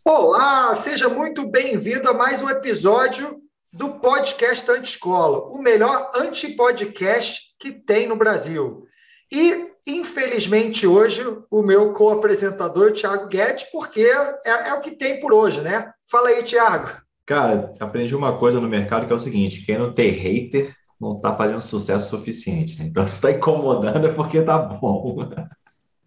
Olá, seja muito bem-vindo a mais um episódio do podcast Anti-Escola, o melhor antipodcast que tem no Brasil. E, infelizmente, hoje, o meu co-apresentador, Thiago Guedes, porque é o que tem por hoje, né? Fala aí, Thiago. Cara, aprendi uma coisa no mercado que é o seguinte: quem não tem hater não tá fazendo sucesso suficiente, né? Então, se tá incomodando é porque tá bom.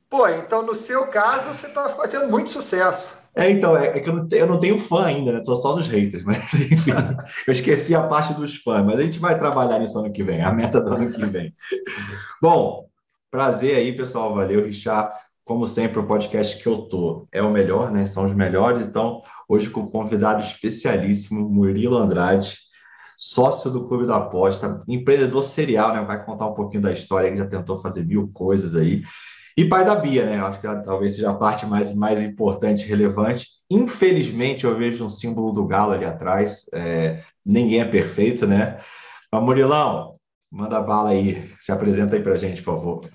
Pô, então, no seu caso, você está fazendo muito sucesso. É que eu não tenho fã ainda, né? Tô só nos haters, mas enfim, eu esqueci a parte dos fãs, mas a gente vai trabalhar nisso ano que vem, a meta do ano que vem. Bom, prazer aí, pessoal, valeu, Richard. Como sempre, o podcast que eu tô é o melhor, né? São os melhores, então, hoje com um convidado especialíssimo, Murilo Andrade, sócio do Clube da Aposta, empreendedor serial, né? Vai contar um pouquinho da história, que já tentou fazer mil coisas aí. E pai da Bia, né? Acho que talvez seja a parte mais importante e relevante. Infelizmente, eu vejo um símbolo do galo ali atrás. Ninguém é perfeito, né? Mas, Murilão, manda bala aí. Se apresenta aí pra gente, por favor.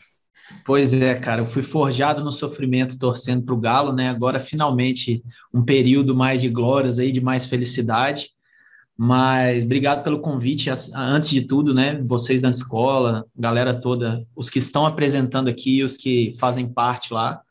Pois é, cara, eu fui forjado no sofrimento torcendo para o Galo, né? Agora, finalmente, um período mais de glórias aí, de mais felicidade. Mas obrigado pelo convite, antes de tudo, né? Vocês da escola, galera toda, os que estão apresentando aqui, os que fazem parte lá.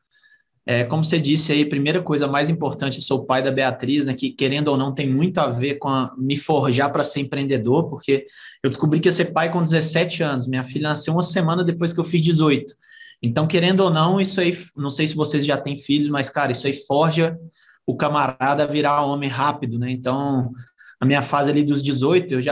Como você disse aí, primeira coisa mais importante, eu sou pai da Beatriz, né? Que querendo ou não tem muito a ver com me forjar para ser empreendedor, porque eu descobri que ia ser pai com 17 anos. Minha filha nasceu uma semana depois que eu fiz 18. Então, querendo ou não, isso aí, não sei se vocês já têm filhos, mas, cara, isso aí forja o camarada a virar homem rápido, né? Então, na minha fase ali dos 18, eu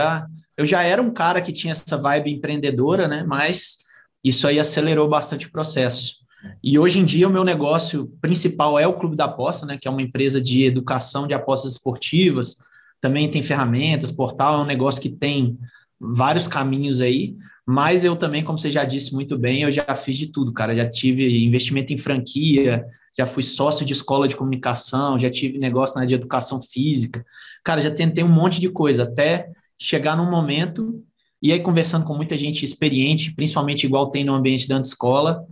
já era um cara que tinha essa vibe empreendedora, né? Mas isso aí acelerou bastante o processo. E hoje em dia o meu negócio principal é o Clube da Aposta, né, que é uma empresa de educação de apostas esportivas, também tem ferramentas, portal, é um negócio que tem vários caminhos aí, mas eu também, como você já disse muito bem, eu já fiz de tudo, cara, já tive investimento em franquia, já fui sócio de escola de comunicação, já tive negócio na área de educação física, cara, já tentei um monte de coisa, até chegar num momento, e aí conversando com muita gente experiente, principalmente igual tem no ambiente da escola.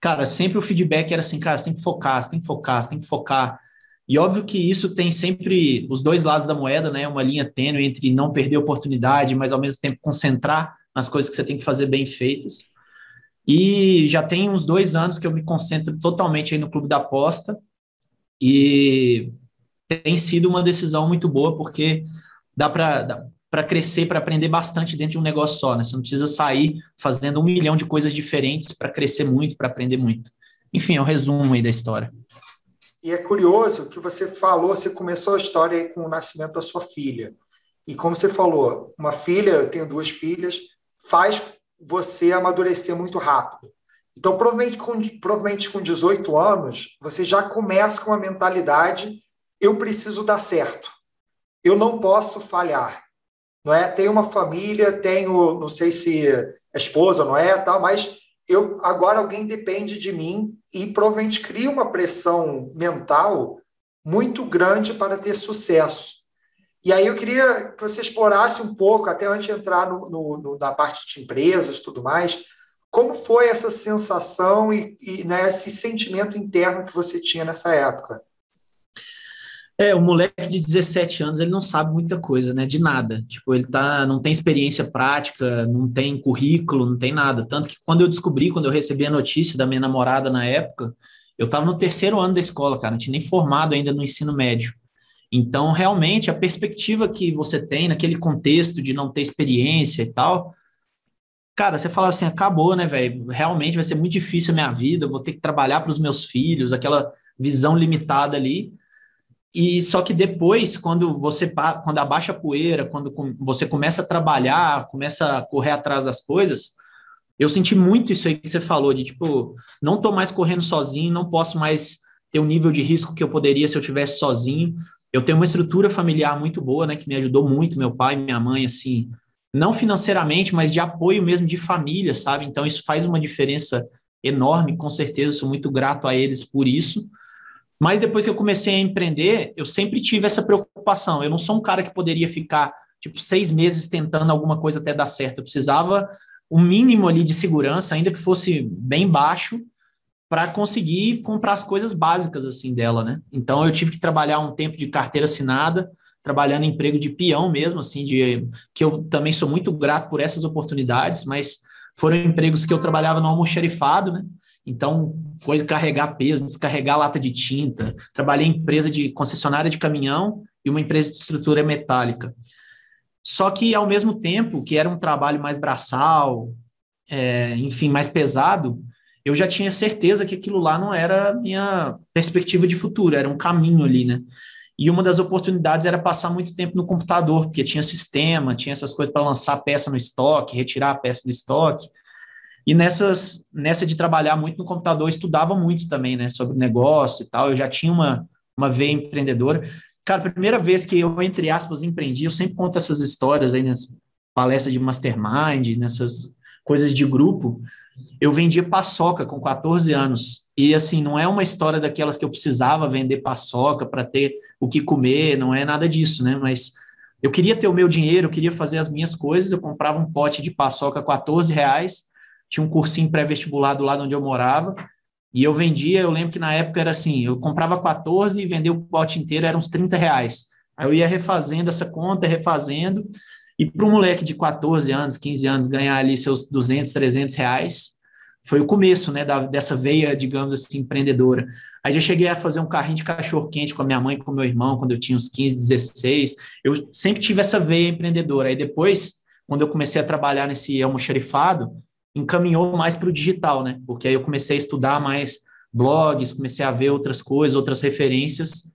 Cara, sempre o feedback era assim, cara, você tem que focar, você tem que focar, você tem que focar. E óbvio que isso tem sempre os dois lados da moeda, né? Uma linha tênue entre não perder oportunidade, mas ao mesmo tempo concentrar nas coisas que você tem que fazer bem feitas. E já tem uns 2 anos que eu me concentro totalmente aí no Clube da Aposta e tem sido uma decisão muito boa, porque dá para crescer, para aprender bastante dentro de um negócio só, né? Você não precisa sair fazendo 1 milhão de coisas diferentes para crescer muito, para aprender muito. Enfim, é o resumo aí da história. E é curioso que você falou, você começou a história aí com o nascimento da sua filha. E como você falou, uma filha, eu tenho duas filhas, faz você amadurecer muito rápido. Então, provavelmente com 18 anos, você já começa com a mentalidade: eu preciso dar certo, eu não posso falhar. Não é? Tenho uma família, tenho, não sei se é esposa, não é, tal, mas agora alguém depende de mim e provavelmente cria uma pressão mental muito grande para ter sucesso. E aí eu queria que você explorasse um pouco, até antes de entrar na parte de empresas e tudo mais, como foi essa sensação né, esse sentimento interno que você tinha nessa época? O moleque de 17 anos, ele não sabe muita coisa, né? De nada. Tipo, não tem experiência prática, não tem currículo, não tem nada. Tanto que quando eu recebi a notícia da minha namorada na época, eu estava no terceiro ano da escola, cara, não tinha nem formado ainda no ensino médio. Então, realmente, a perspectiva que você tem naquele contexto de não ter experiência e tal, cara, você fala assim, acabou, né, velho? Realmente vai ser muito difícil a minha vida, eu vou ter que trabalhar para os meus filhos, aquela visão limitada ali. E só que depois, quando abaixa a poeira, você começa a trabalhar, começa a correr atrás das coisas, eu senti muito isso aí que você falou, de tipo, não estou mais correndo sozinho, não posso mais ter o nível de risco que eu poderia se eu tivesse sozinho. Eu tenho uma estrutura familiar muito boa, né, que me ajudou muito, meu pai e minha mãe, assim, não financeiramente, mas de apoio mesmo de família, sabe? Então isso faz uma diferença enorme, com certeza, sou muito grato a eles por isso. Mas depois que eu comecei a empreender, eu sempre tive essa preocupação. Eu não sou um cara que poderia ficar, tipo, 6 meses tentando alguma coisa até dar certo. Eu precisava um mínimo ali de segurança, ainda que fosse bem baixo, para conseguir comprar as coisas básicas assim dela, né? Então eu tive que trabalhar um tempo de carteira assinada, trabalhando em emprego de peão mesmo, assim, que eu também sou muito grato por essas oportunidades, mas foram empregos que eu trabalhava no almoxarifado, né? Então, coisa de carregar peso, descarregar lata de tinta. Trabalhei em empresa de concessionária de caminhão e uma empresa de estrutura metálica. Só que, ao mesmo tempo, que era um trabalho mais braçal, enfim, mais pesado, eu já tinha certeza que aquilo lá não era a minha perspectiva de futuro, era um caminho ali, né? E uma das oportunidades era passar muito tempo no computador, porque tinha sistema, tinha essas coisas para lançar peça no estoque, retirar a peça do estoque. E nessa de trabalhar muito no computador, eu estudava muito também, né, sobre negócio e tal. Eu já tinha uma veia empreendedora. Cara, a primeira vez que eu, entre aspas, empreendi, eu sempre conto essas histórias aí nas palestras de mastermind, nessas coisas de grupo. Eu vendia paçoca com 14 anos. E, assim, não é uma história daquelas que eu precisava vender paçoca para ter o que comer, não é nada disso, né? Mas eu queria ter o meu dinheiro, eu queria fazer as minhas coisas, eu comprava um pote de paçoca a R$ 14, tinha um cursinho pré-vestibular do lado onde eu morava, e eu vendia, eu lembro que na época era assim, eu comprava 14 e vendia o pote inteiro, eram uns R$ 30. Aí eu ia refazendo essa conta, refazendo, e para um moleque de 14 anos, 15 anos, ganhar ali seus 200, R$ 300, foi o começo, né, dessa veia, digamos assim, empreendedora. Aí já cheguei a fazer um carrinho de cachorro-quente com a minha mãe e com o meu irmão, quando eu tinha uns 15, 16. Eu sempre tive essa veia empreendedora. Aí depois, quando eu comecei a trabalhar nesse almoxarifado, encaminhou mais para o digital, né? Porque aí eu comecei a estudar mais blogs, comecei a ver outras coisas, outras referências.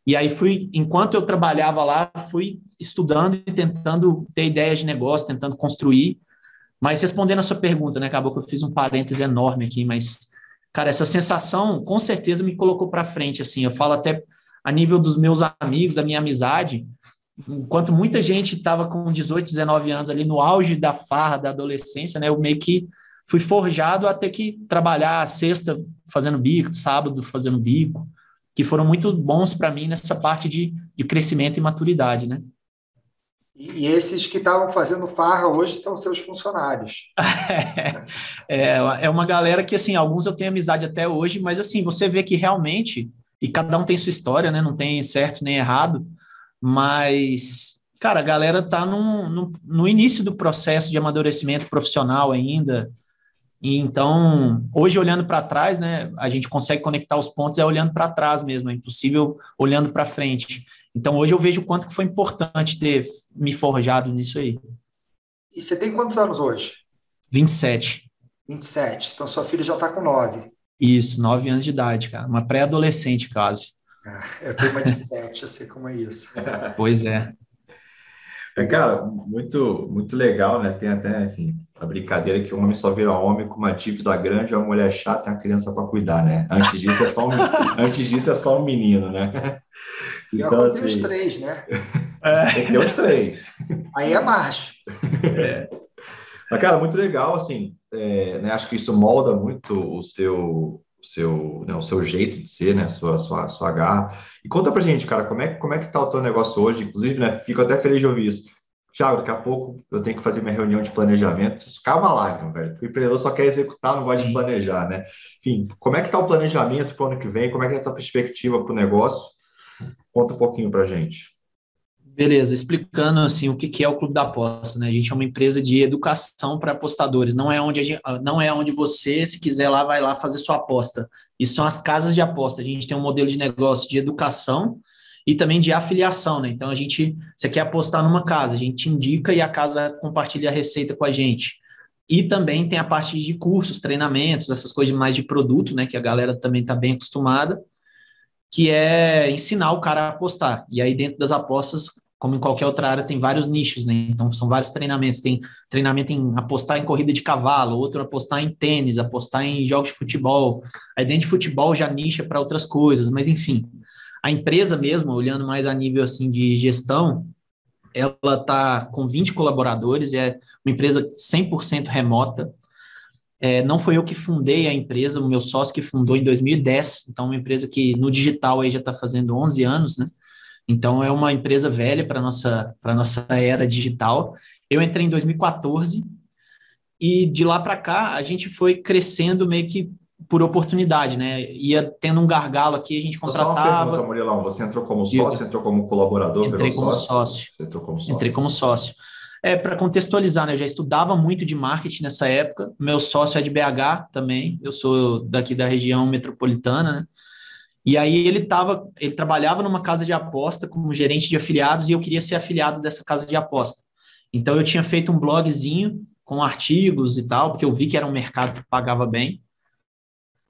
E aí enquanto eu trabalhava lá, fui estudando e tentando ter ideias de negócio, tentando construir. Mas respondendo a sua pergunta, né? Acabou que eu fiz um parêntese enorme aqui, mas, cara, essa sensação com certeza me colocou para frente, assim. Eu falo até a nível dos meus amigos, da minha amizade, enquanto muita gente estava com 18, 19 anos ali no auge da farra, da adolescência, né? Eu meio que fui forjado a ter que trabalhar sexta fazendo bico, sábado fazendo bico, que foram muito bons para mim nessa parte de crescimento e maturidade, né? E esses que estavam fazendo farra hoje são seus funcionários. É uma galera que, assim, alguns eu tenho amizade até hoje, mas, assim, você vê que realmente, e cada um tem sua história, né? Não tem certo nem errado, mas, cara, a galera tá no início do processo de amadurecimento profissional ainda. E então, hoje, olhando para trás, né, a gente consegue conectar os pontos olhando para trás mesmo, é impossível olhando para frente. Então, hoje eu vejo o quanto que foi importante ter me forjado nisso aí. E você tem quantos anos hoje? 27. 27. Então, sua filha já está com 9. Isso, 9 anos de idade, cara. Uma pré-adolescente, quase. Eu tenho uma de 7, eu sei como é isso. Pois é. Cara, muito, muito legal, né? Tem até, enfim, a brincadeira que o homem só vira homem com uma dívida grande, a mulher chata e a criança para cuidar, né? Antes disso é só um menino, né? Então, assim, os 3, né? Tem que ter os 3. Aí é macho. Mas, cara, muito legal, assim, né? Acho que isso molda muito o seu jeito de ser, né? Sua garra. E conta pra gente, cara, como é que tá o teu negócio hoje? Inclusive, né? Fico até feliz de ouvir isso. Thiago, daqui a pouco eu tenho que fazer minha reunião de planejamento. Calma lá, meu velho. O empreendedor só quer executar, não gosta de planejar, né? Enfim, como é que tá o planejamento para o ano que vem? Como é que é a tua perspectiva para o negócio? Conta um pouquinho pra gente. Beleza, explicando assim o que é o Clube da Aposta, né? A gente é uma empresa de educação para apostadores, não é onde você, se quiser lá, vai lá fazer sua aposta. Isso são as casas de aposta. A gente tem um modelo de negócio de educação e também de afiliação, né? Então você quer apostar numa casa, a gente te indica e a casa compartilha a receita com a gente. E também tem a parte de cursos, treinamentos, essas coisas mais de produto, né? Que a galera também está bem acostumada, que é ensinar o cara a apostar. E aí, dentro das apostas, como em qualquer outra área, tem vários nichos, né? Então, são vários treinamentos. Tem treinamento em apostar em corrida de cavalo, outro apostar em tênis, apostar em jogos de futebol. Aí, dentro de futebol, já nicha para outras coisas. Mas, enfim, a empresa mesmo, olhando mais a nível, assim, de gestão, ela está com 20 colaboradores, é uma empresa 100% remota. Não foi eu que fundei a empresa, o meu sócio que fundou em 2010, então uma empresa que no digital aí já está fazendo 11 anos, né? Então é uma empresa velha para nossa era digital. Eu entrei em 2014 e de lá para cá a gente foi crescendo meio que por oportunidade, né? Ia tendo um gargalo aqui, a gente Só uma pergunta, contratava. Murilão, você entrou como sócio, entrou como colaborador, virou Entrei como sócio? sócio. Você entrou como Entrei sócio. como sócio. Para contextualizar, né? Eu já estudava muito de marketing nessa época. Meu sócio é de BH também. Eu sou daqui da região metropolitana, né? E aí ele trabalhava numa casa de aposta como gerente de afiliados e eu queria ser afiliado dessa casa de aposta. Então eu tinha feito um blogzinho com artigos e tal, porque eu vi que era um mercado que pagava bem.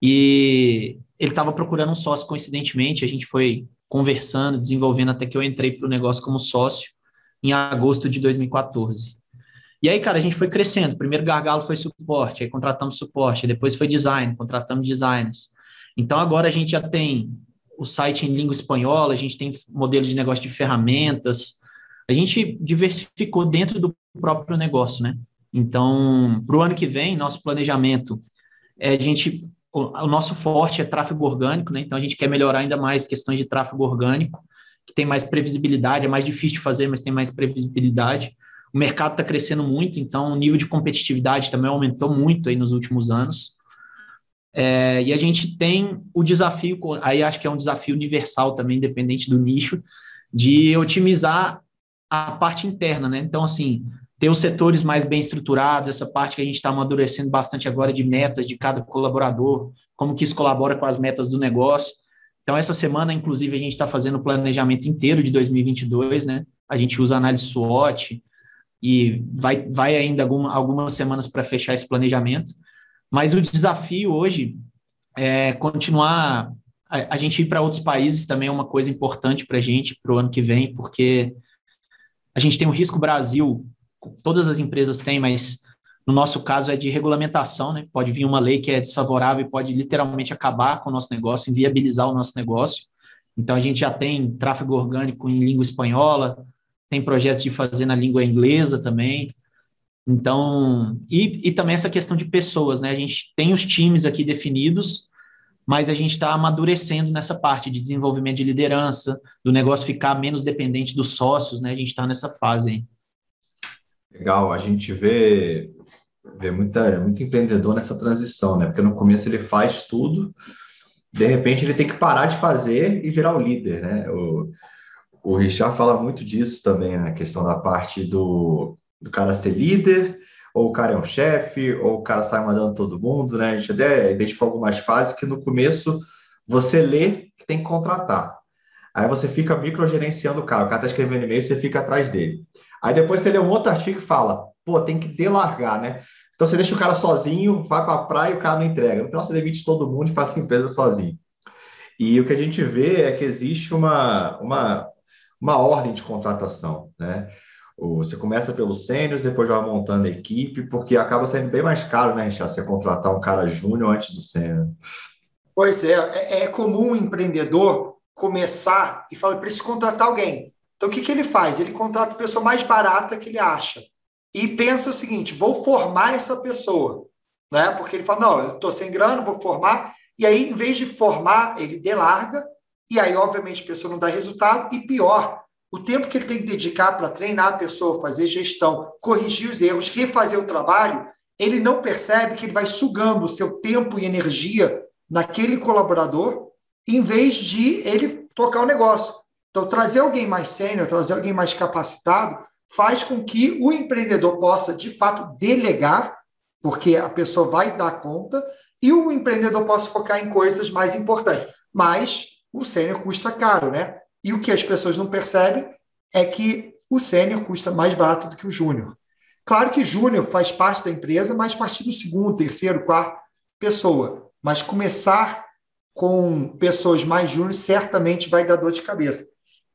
E ele estava procurando um sócio, coincidentemente, a gente foi conversando, desenvolvendo até que eu entrei para o negócio como sócio em agosto de 2014. E aí, cara, a gente foi crescendo. O primeiro gargalo foi suporte, aí contratamos suporte, depois foi design, contratamos designers. Então, agora a gente já tem o site em língua espanhola, a gente tem modelos de negócio de ferramentas, a gente diversificou dentro do próprio negócio, né? Então, para o ano que vem, nosso planejamento é o nosso forte é tráfego orgânico, né? Então, a gente quer melhorar ainda mais questões de tráfego orgânico, que tem mais previsibilidade, é mais difícil de fazer, mas tem mais previsibilidade. O mercado está crescendo muito, então o nível de competitividade também aumentou muito aí nos últimos anos. E a gente tem o desafio, aí acho que é um desafio universal também, independente do nicho, de otimizar a parte interna, né? Então, assim, ter os setores mais bem estruturados, essa parte que a gente está amadurecendo bastante agora de metas de cada colaborador, como que isso colabora com as metas do negócio. Então, essa semana, inclusive, a gente está fazendo o planejamento inteiro de 2022, né? A gente usa análise SWOT e vai ainda algumas semanas para fechar esse planejamento. Mas o desafio hoje é continuar. A gente ir para outros países também é uma coisa importante para a gente, para o ano que vem, porque a gente tem o risco Brasil, todas as empresas têm, mas no nosso caso é de regulamentação, né? Pode vir uma lei que é desfavorável e pode literalmente acabar com o nosso negócio, inviabilizar o nosso negócio. Então, a gente já tem tráfego orgânico em língua espanhola, tem projetos de fazer na língua inglesa também. Então, e também essa questão de pessoas, né? A gente tem os times aqui definidos, mas a gente está amadurecendo nessa parte de desenvolvimento de liderança, do negócio ficar menos dependente dos sócios, né? A gente está nessa fase aí. Legal, a gente vê muito empreendedor nessa transição, né? Porque no começo ele faz tudo, de repente ele tem que parar de fazer e virar o líder, né? O Richard fala muito disso também, na questão da parte do cara ser líder, ou o cara é um chefe, ou o cara sai mandando todo mundo, né? A gente até identificou algumas fases que no começo você lê que tem que contratar. Aí você fica microgerenciando o cara está escrevendo e-mail, você fica atrás dele. Aí depois você lê um outro artigo e fala, pô, tem que delargar, né? Então você deixa o cara sozinho, vai para a praia e o cara não entrega. No final você demite todo mundo e faz a empresa sozinho. E o que a gente vê é que existe uma ordem de contratação, né? Você começa pelos sêniors, depois vai montando a equipe, porque acaba sendo bem mais caro, né, Richard, você contratar um cara júnior antes do sênior. Pois é comum um empreendedor começar e falar, preciso contratar alguém. Então, o que ele faz? Ele contrata a pessoa mais barata que ele acha e pensa o seguinte, vou formar essa pessoa, né? Porque ele fala, não, eu estou sem grana, vou formar, e aí, em vez de formar, ele delarga, e aí, obviamente, a pessoa não dá resultado, e pior, o tempo que ele tem que dedicar para treinar a pessoa, fazer gestão, corrigir os erros, refazer o trabalho, ele não percebe que ele vai sugando o seu tempo e energia naquele colaborador, em vez de ele tocar o negócio. Então, trazer alguém mais sênior, trazer alguém mais capacitado, faz com que o empreendedor possa, de fato, delegar, porque a pessoa vai dar conta, e o empreendedor possa focar em coisas mais importantes. Mas o sênior custa caro, né? E o que as pessoas não percebem é que o sênior custa mais barato do que o júnior. Claro que júnior faz parte da empresa, mas a partir do segundo, terceiro, quarto pessoa. Mas começar com pessoas mais júnior certamente vai dar dor de cabeça.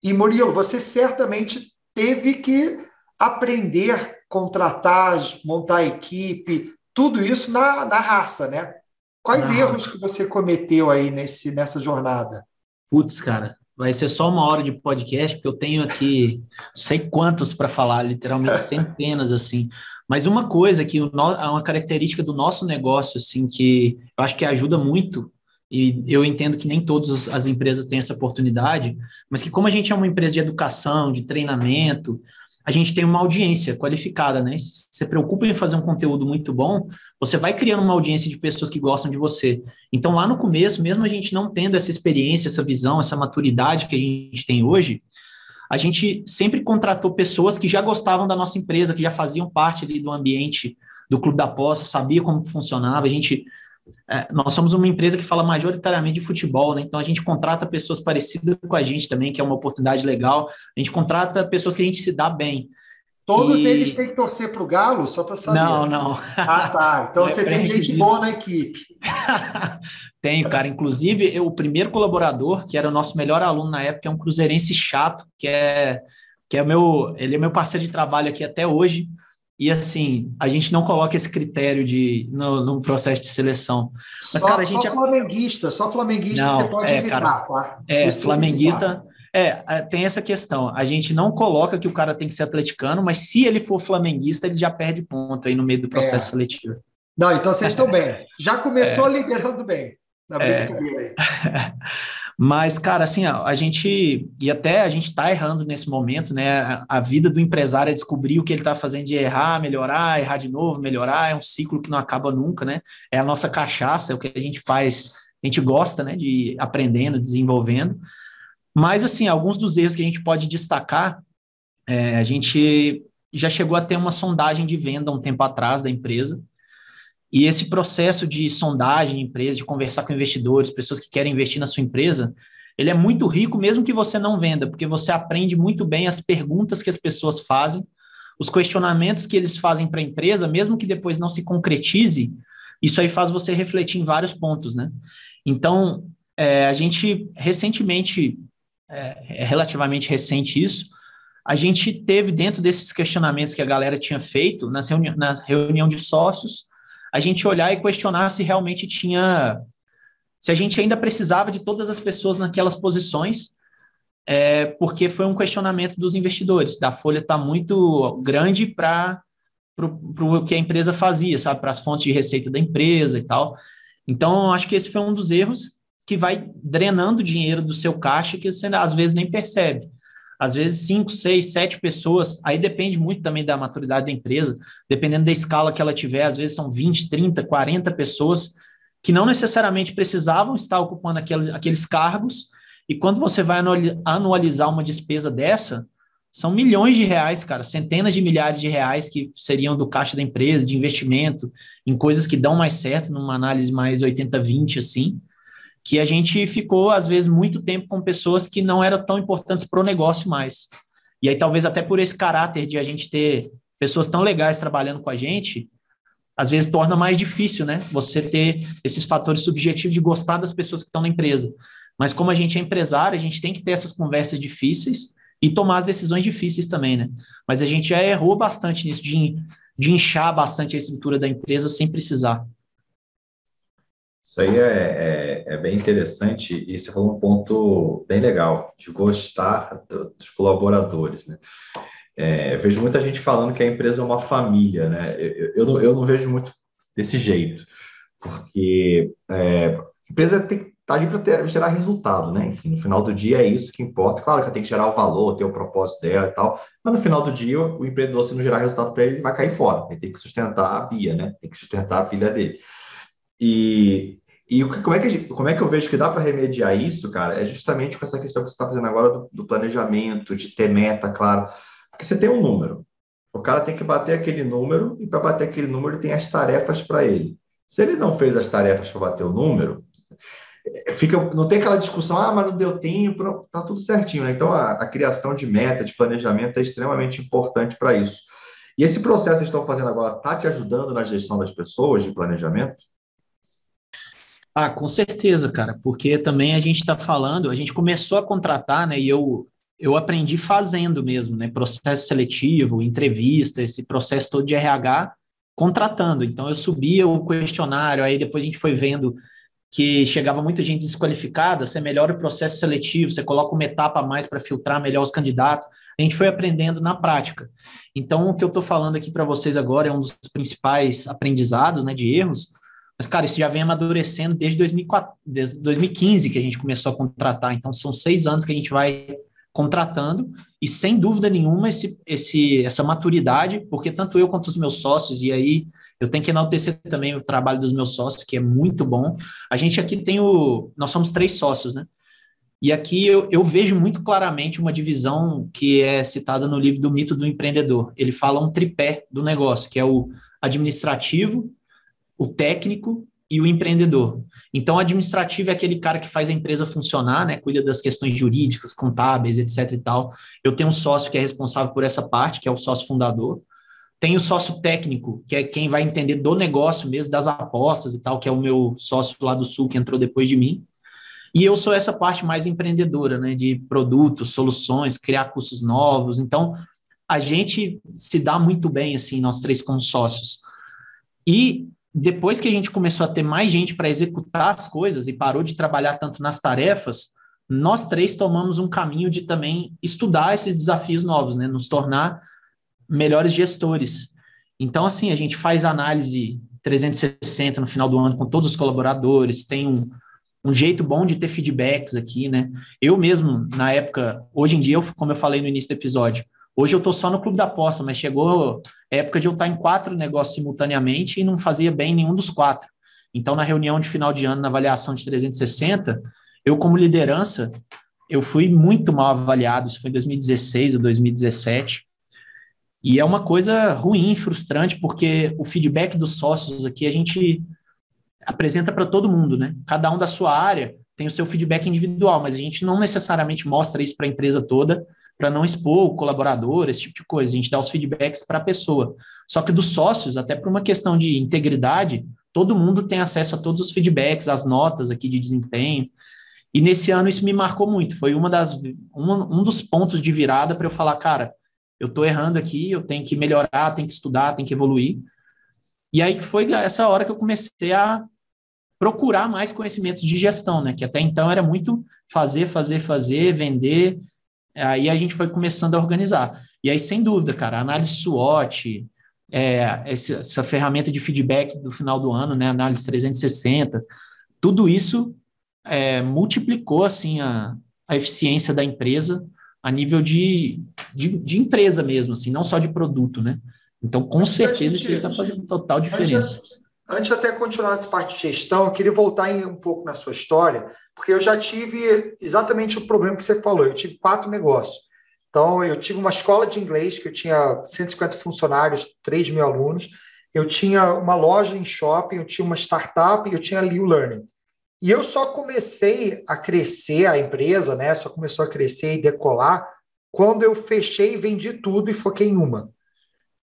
E, Murilo, você certamente teve que aprender, contratar, montar equipe, tudo isso na raça, né? Quais erros que você cometeu aí nessa jornada? Putz, cara, vai ser só 1 hora de podcast, porque eu tenho aqui não sei quantos para falar, literalmente centenas, assim. Mas uma coisa que uma característica do nosso negócio, assim, que eu acho que ajuda muito, e eu entendo que nem todas as empresas têm essa oportunidade, mas que como a gente é uma empresa de educação, de treinamento, a gente tem uma audiência qualificada, né? Se você preocupa em fazer um conteúdo muito bom, você vai criando uma audiência de pessoas que gostam de você. Então, lá no começo, mesmo a gente não tendo essa experiência, essa visão, essa maturidade que a gente tem hoje, a gente sempre contratou pessoas que já gostavam da nossa empresa, que já faziam parte ali do ambiente do Clube da Aposta, sabia como funcionava. Nós somos uma empresa que fala majoritariamente de futebol, né? Então a gente contrata pessoas parecidas com a gente também, que é uma oportunidade legal. A gente contrata pessoas que a gente se dá bem. Todos eles têm que torcer para o Galo, só para saber. Não. Ah, tá. Então você tem gente boa na equipe. Tenho, cara. Inclusive, o primeiro colaborador, que era o nosso melhor aluno na época, é um cruzeirense chato, ele é meu parceiro de trabalho aqui até hoje. E assim, a gente não coloca esse critério no processo de seleção. Mas, cara, só flamenguista não, você pode evitar, cara, tá? Flamenguista. Tem essa questão. A gente não coloca que o cara tem que ser atleticano, mas se ele for flamenguista, ele já perde ponto aí no meio do processo seletivo. Não, então vocês estão bem. Já começou liderando bem. Na brincadeira aí. Mas, cara, assim, a gente está errando nesse momento, né? A vida do empresário é descobrir o que ele está fazendo de errar, melhorar, errar de novo, melhorar. É um ciclo que não acaba nunca, né? É a nossa cachaça, é o que a gente faz, a gente gosta, né? De ir aprendendo, desenvolvendo. Mas, assim, alguns dos erros que a gente pode destacar, a gente já chegou a ter uma sondagem de venda um tempo atrás da empresa. E esse processo de sondagem de empresa, de conversar com investidores, pessoas que querem investir na sua empresa, ele é muito rico, mesmo que você não venda, porque você aprende muito bem as perguntas que as pessoas fazem, os questionamentos que eles fazem para a empresa, mesmo que depois não se concretize, isso aí faz você refletir em vários pontos, né? Então, a gente recentemente, é relativamente recente isso, a gente teve dentro desses questionamentos que a galera tinha feito, na reunião de sócios, a gente olhar e questionar se realmente se a gente ainda precisava de todas as pessoas naquelas posições, porque foi um questionamento dos investidores. A folha está muito grande para o que a empresa fazia, sabe? Para as fontes de receita da empresa e tal. Então, acho que esse foi um dos erros que vai drenando dinheiro do seu caixa que você, às vezes, nem percebe. Às vezes 5, 6, 7 pessoas, aí depende muito também da maturidade da empresa, dependendo da escala que ela tiver, às vezes são 20, 30, 40 pessoas que não necessariamente precisavam estar ocupando aqueles cargos, e quando você vai anualizar uma despesa dessa, são milhões de reais, cara, centenas de milhares de reais que seriam do caixa da empresa, de investimento, em coisas que dão mais certo, numa análise mais 80-20, assim, que a gente ficou, às vezes, muito tempo com pessoas que não eram tão importantes para o negócio mais. E aí, talvez até por esse caráter de a gente ter pessoas tão legais trabalhando com a gente, às vezes torna mais difícil, né? Você ter esses fatores subjetivos de gostar das pessoas que estão na empresa. Mas como a gente é empresário, a gente tem que ter essas conversas difíceis e tomar as decisões difíceis também, né? Mas a gente já errou bastante nisso, de inchar bastante a estrutura da empresa sem precisar. Isso aí é bem interessante e você falou um ponto bem legal, de gostar dos colaboradores, né? Eu vejo muita gente falando que a empresa é uma família, né? Eu não vejo muito desse jeito, porque a empresa tem que estar ali para gerar resultado, né? Enfim, no final do dia é isso que importa. Claro que ela tem que gerar o valor, ter o propósito dela e tal, mas no final do dia o empreendedor, se não gerar resultado para ele vai cair fora. Ele tem que sustentar a Bia, né? Tem que sustentar a filha dele. E como é que eu vejo que dá para remediar isso, cara? É justamente com essa questão que você está fazendo agora do planejamento, de ter meta, claro. Porque você tem um número. O cara tem que bater aquele número, e para bater aquele número, ele tem as tarefas para ele. Se ele não fez as tarefas para bater o número, não tem aquela discussão, mas não deu tempo, está tudo certinho, né? Então, a criação de meta, de planejamento é extremamente importante para isso. E esse processo que vocês estão fazendo agora está te ajudando na gestão das pessoas, de planejamento? Com certeza, cara, porque também a gente está falando, a gente começou a contratar, né, e eu aprendi fazendo mesmo, né, processo seletivo, entrevista, esse processo todo de RH, contratando. Então, eu subia o questionário, aí depois a gente foi vendo que chegava muita gente desqualificada, você melhora o processo seletivo, você coloca uma etapa a mais para filtrar melhor os candidatos, a gente foi aprendendo na prática. Então, o que eu estou falando aqui para vocês agora é um dos principais aprendizados, né, de erros. Mas, cara, isso já vem amadurecendo desde 2015 que a gente começou a contratar. Então, são 6 anos que a gente vai contratando, e sem dúvida nenhuma essa maturidade, porque tanto eu quanto os meus sócios, e aí eu tenho que enaltecer também o trabalho dos meus sócios, que é muito bom. A gente aqui nós somos 3 sócios, né? E aqui eu vejo muito claramente uma divisão que é citada no livro do Mito do Empreendedor. Ele fala um tripé do negócio, que é o administrativo, o técnico e o empreendedor. Então, o administrativo é aquele cara que faz a empresa funcionar, né? Cuida das questões jurídicas, contábeis, etc e tal. Eu tenho um sócio que é responsável por essa parte, que é o sócio fundador. Tem o sócio técnico, que é quem vai entender do negócio mesmo, das apostas e tal, que é o meu sócio lá do Sul, que entrou depois de mim. E eu sou essa parte mais empreendedora, né, de produtos, soluções, criar cursos novos. Então, a gente se dá muito bem, assim, nós 3 como sócios. E depois que a gente começou a ter mais gente para executar as coisas e parou de trabalhar tanto nas tarefas, nós 3 tomamos um caminho de também estudar esses desafios novos, né, nos tornar melhores gestores. Então, assim, a gente faz análise 360 no final do ano com todos os colaboradores, tem um jeito bom de ter feedbacks aqui, né? Eu mesmo, na época, hoje em dia, como eu falei no início do episódio, hoje eu estou só no clube da aposta, mas chegou a época de eu estar em 4 negócios simultaneamente e não fazia bem nenhum dos 4. Então, na reunião de final de ano, na avaliação de 360, eu, como liderança, eu fui muito mal avaliado, isso foi em 2016 ou 2017, e é uma coisa ruim, frustrante, porque o feedback dos sócios aqui a gente apresenta para todo mundo, né? Cada um da sua área tem o seu feedback individual, mas a gente não necessariamente mostra isso para a empresa toda, para não expor o colaborador, esse tipo de coisa. A gente dá os feedbacks para a pessoa. Só que dos sócios, até por uma questão de integridade, todo mundo tem acesso a todos os feedbacks, as notas aqui de desempenho. E nesse ano isso me marcou muito. Foi um dos pontos de virada para eu falar, cara, eu estou errando aqui, eu tenho que melhorar, tenho que estudar, tenho que evoluir. E aí foi essa hora que eu comecei a procurar mais conhecimentos de gestão, né? Que até então era muito fazer, vender. Aí a gente foi começando a organizar. E aí, sem dúvida, cara, análise SWOT, essa ferramenta de feedback do final do ano, né? Análise 360, tudo isso multiplicou, assim, a eficiência da empresa a nível de empresa mesmo, assim, não só de produto, né? Então, com certeza, isso está fazendo total diferença. Antes de até continuar nessa parte de gestão, eu queria voltar um pouco na sua história, porque eu já tive exatamente o problema que você falou. Eu tive 4 negócios. Então, eu tive uma escola de inglês, que eu tinha 150 funcionários, 3 mil alunos. Eu tinha uma loja em shopping, eu tinha uma startup e eu tinha a Liu Learning. E eu só comecei a crescer a empresa, né? Só começou a crescer e decolar quando eu fechei e vendi tudo e foquei em uma.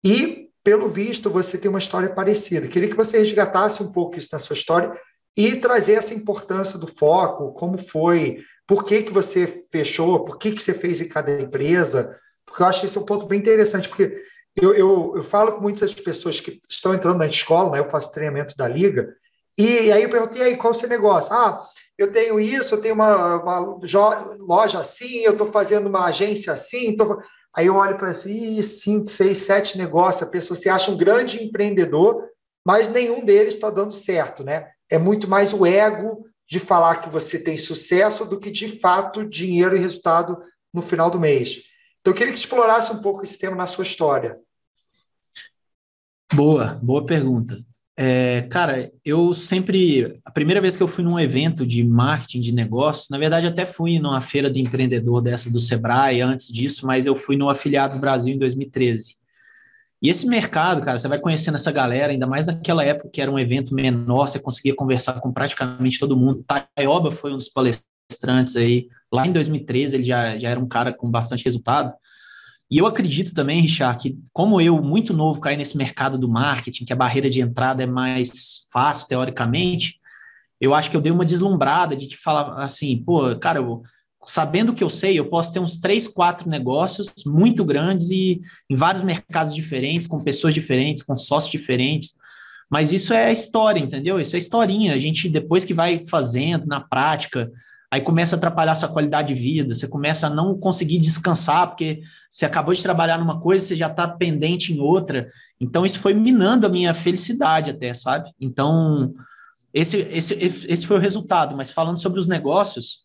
E, pelo visto, você tem uma história parecida. Queria que você resgatasse um pouco isso na sua história e trazer essa importância do foco, como foi, por que você fechou, por que você fez em cada empresa, porque eu acho que esse é um ponto bem interessante, porque eu falo com muitas pessoas que estão entrando na escola, né, eu faço treinamento da Liga, e aí eu perguntei, e aí, qual é o seu negócio? Eu tenho isso, eu tenho uma loja assim, eu estou fazendo uma agência assim, Aí eu olho para assim, 5, 6, 7 negócios, a pessoa se acha um grande empreendedor, mas nenhum deles está dando certo, né? É muito mais o ego de falar que você tem sucesso do que, de fato, dinheiro e resultado no final do mês. Então, eu queria que explorasse um pouco esse tema na sua história. Boa pergunta. Cara, a primeira vez que eu fui num evento de marketing de negócios, na verdade até fui numa feira de empreendedor dessa do Sebrae antes disso, mas eu fui no Afiliados Brasil em 2013. E esse mercado, cara, você vai conhecendo essa galera, ainda mais naquela época que era um evento menor, você conseguia conversar com praticamente todo mundo. Taioba foi um dos palestrantes aí, lá em 2013 ele já era um cara com bastante resultado. E eu acredito também, Richard, que como eu, muito novo, caí nesse mercado do marketing, que a barreira de entrada é mais fácil, teoricamente, eu acho que eu dei uma deslumbrada de te falar assim, pô, cara, sabendo o que eu sei, eu posso ter uns 3, 4 negócios muito grandes e em vários mercados diferentes, com pessoas diferentes, com sócios diferentes, mas isso é história, entendeu? Isso é historinha, a gente depois que vai fazendo na prática, aí começa a atrapalhar sua qualidade de vida, você começa a não conseguir descansar, porque você acabou de trabalhar numa coisa, você já está pendente em outra, então isso foi minando a minha felicidade até, sabe? Então, esse foi o resultado, mas falando sobre os negócios,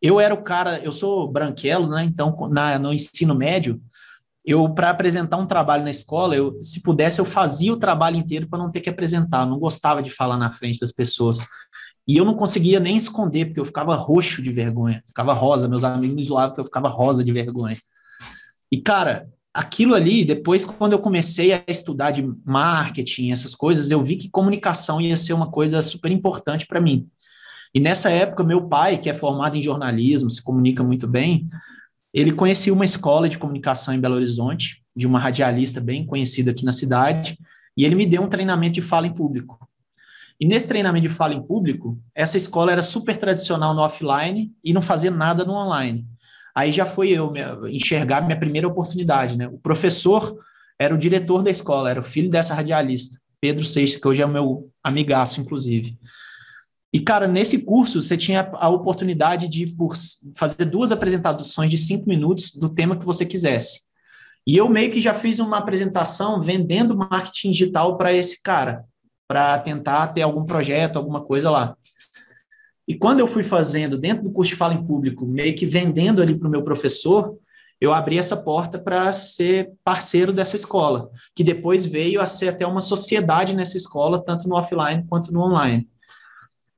eu era o cara, eu sou branquelo, né? Então, no ensino médio, para apresentar um trabalho na escola, se pudesse, eu fazia o trabalho inteiro para não ter que apresentar. Eu não gostava de falar na frente das pessoas. E eu não conseguia nem esconder, porque eu ficava roxo de vergonha, ficava rosa. Meus amigos me zoavam porque eu ficava rosa de vergonha. E, cara, aquilo ali, depois, quando eu comecei a estudar de marketing, essas coisas, eu vi que comunicação ia ser uma coisa super importante para mim. E nessa época, meu pai, que é formado em jornalismo, se comunica muito bem, ele conhecia uma escola de comunicação em Belo Horizonte, de uma radialista bem conhecida aqui na cidade, e ele me deu um treinamento de fala em público. E nesse treinamento de fala em público, essa escola era super tradicional no offline e não fazia nada no online. Aí já foi eu enxergar minha primeira oportunidade, né? O professor era o diretor da escola, era o filho dessa radialista, Pedro Seixas, que hoje é o meu amigaço, inclusive. E, cara, nesse curso você tinha a oportunidade de fazer 2 apresentações de 5 minutos do tema que você quisesse. E eu meio que já fiz uma apresentação vendendo marketing digital para esse cara, para tentar ter algum projeto, alguma coisa lá. E quando eu fui fazendo, dentro do curso de fala em público, meio que vendendo ali para o meu professor, eu abri essa porta para ser parceiro dessa escola, que depois veio a ser até uma sociedade nessa escola, tanto no offline quanto no online.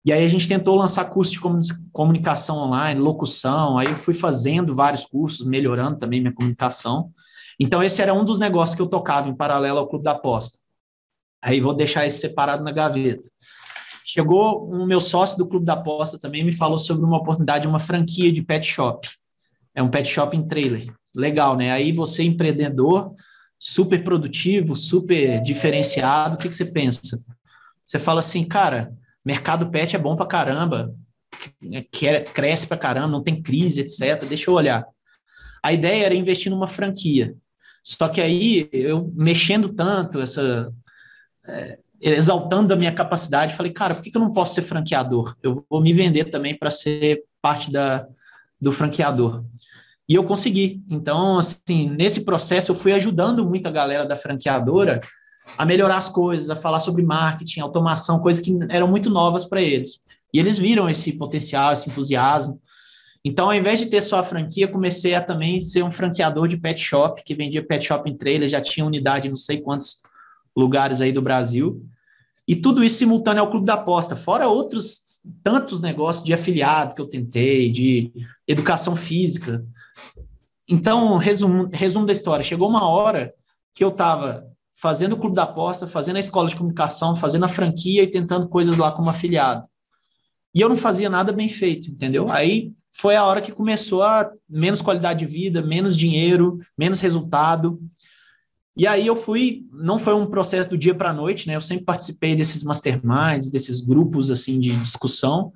E aí a gente tentou lançar cursos de comunicação online, locução, aí eu fui fazendo vários cursos, melhorando também minha comunicação. Então esse era um dos negócios que eu tocava em paralelo ao Clube da Aposta. Aí vou deixar esse separado na gaveta. Chegou um meu sócio do Clube da Aposta também, me falou sobre uma oportunidade, uma franquia de pet shop. É um pet shop em trailer. Legal, né? Aí você, empreendedor, super produtivo, super diferenciado, o que você pensa? Você fala assim, cara, mercado pet é bom pra caramba, cresce pra caramba, não tem crise, etc. Deixa eu olhar. A ideia era investir numa franquia. Só que aí, eu mexendo tanto, exaltando a minha capacidade, falei, cara, por que eu não posso ser franqueador? Eu vou me vender também para ser parte do franqueador. E eu consegui. Então, assim, nesse processo, eu fui ajudando muito a galera da franqueadora a melhorar as coisas, a falar sobre marketing, automação, coisas que eram muito novas para eles. E eles viram esse potencial, esse entusiasmo. Então, ao invés de ter só a franquia, comecei a também ser um franqueador de pet shop, que vendia pet shop em trailer, já tinha unidade em não sei quantos lugares aí do Brasil. E tudo isso simultâneo ao Clube da Aposta, fora outros tantos negócios de afiliado que eu tentei, de educação física. Então, resumo da história, chegou uma hora que eu estava fazendo o Clube da Aposta, fazendo a escola de comunicação, fazendo a franquia e tentando coisas lá como afiliado. E eu não fazia nada bem feito, entendeu? Aí foi a hora que começou a menos qualidade de vida, menos dinheiro, menos resultado. E aí eu fui, não foi um processo do dia para a noite, né? Eu sempre participei desses masterminds, desses grupos assim de discussão.